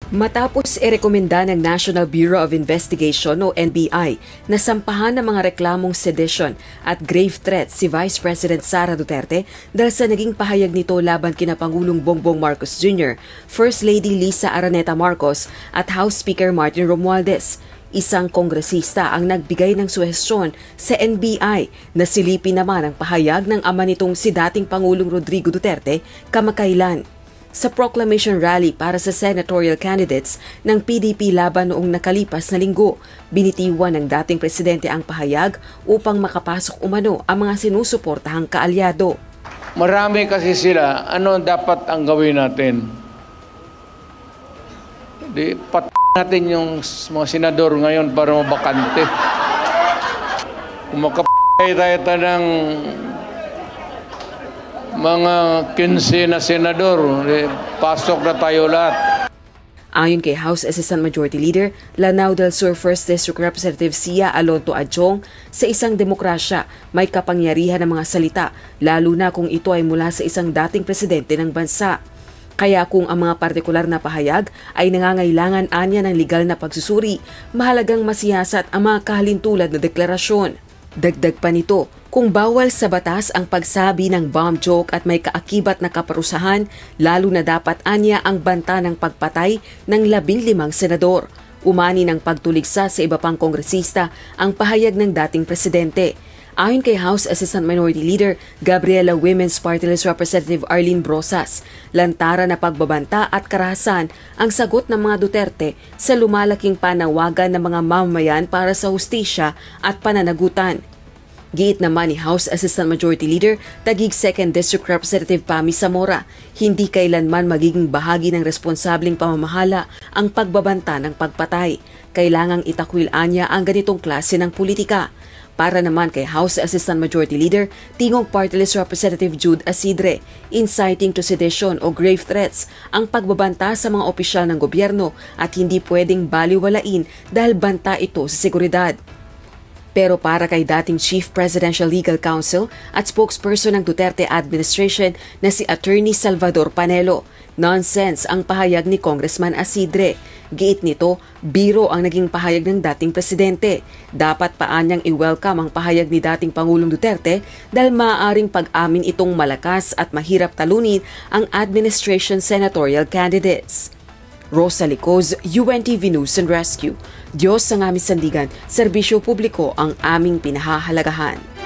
Matapos irekomenda ng National Bureau of Investigation o NBI na sampahan ng mga reklamong sedition at grave threats si Vice President Sara Duterte dahil sa naging pahayag nito laban kina Pangulong Bongbong Marcos Jr., First Lady Lisa Araneta Marcos at House Speaker Martin Romualdez. Isang kongresista ang nagbigay ng suhestyon sa NBI na silipin naman ang pahayag ng ama nitong si dating Pangulong Rodrigo Duterte kamakailan. Sa proclamation rally para sa senatorial candidates ng PDP laban noong nakalipas na linggo, binitiwan ng dating presidente ang pahayag upang makapasok umano ang mga sinusuportahang kaalyado. Marami kasi sila, ano dapat ang gawin natin? Natin yung mga senador ngayon para mabakante. Kung tayo ng mga 15 na senador, pasok na tayo lahat. Ayon kay House Assistant Majority Leader Lanao del Sur 1st District Representative Sia Alonto Adjong, sa isang demokrasya may kapangyarihan ng mga salita, lalo na kung ito ay mula sa isang dating presidente ng bansa. Kaya kung ang mga partikular na pahayag ay nangangailangan anya ng legal na pagsusuri, mahalagang masiyasat ang mga kahalintulad na deklarasyon. Dagdag pa nito, kung bawal sa batas ang pagsabi ng bomb joke at may kaakibat na kaparusahan, lalo na dapat anya ang banta ng pagpatay ng 15 senador. Umani ng pagtuligsa sa iba pang kongresista ang pahayag ng dating presidente. Ayon kay House Assistant Minority Leader Gabriela Women's Party List Representative Arlene Brosas, lantara na pagbabanta at karahasan ang sagot ng mga Duterte sa lumalaking panawagan ng mga mamamayan para sa hustisya at pananagutan. Giit naman ni House Assistant Majority Leader Taguig 2nd District Representative Pami Zamora, hindi kailanman magiging bahagi ng responsableng pamamahala ang pagbabanta ng pagpatay. Kailangang itakwil anya ang ganitong klase ng politika. Para naman kay House Assistant Majority Leader Tingog Party List Representative Jude Asidre, inciting to sedition o grave threats ang pagbabanta sa mga opisyal ng gobyerno at hindi pwedeng baliwalain dahil banta ito sa seguridad. Pero para kay dating Chief Presidential Legal Counsel at spokesperson ng Duterte administration na si Attorney Salvador Panelo, nonsense ang pahayag ni Congressman Asidre. Giit nito, biro ang naging pahayag ng dating presidente. Dapat paanyang i-welcome ang pahayag ni dating Pangulong Duterte dahil maaaring pag-amin itong malakas at mahirap talunin ang administration senatorial candidates. Rosa Licoz, UNTV News and Rescue. Diyos ang aming sandigan, serbisyo publiko ang aming pinahahalagahan.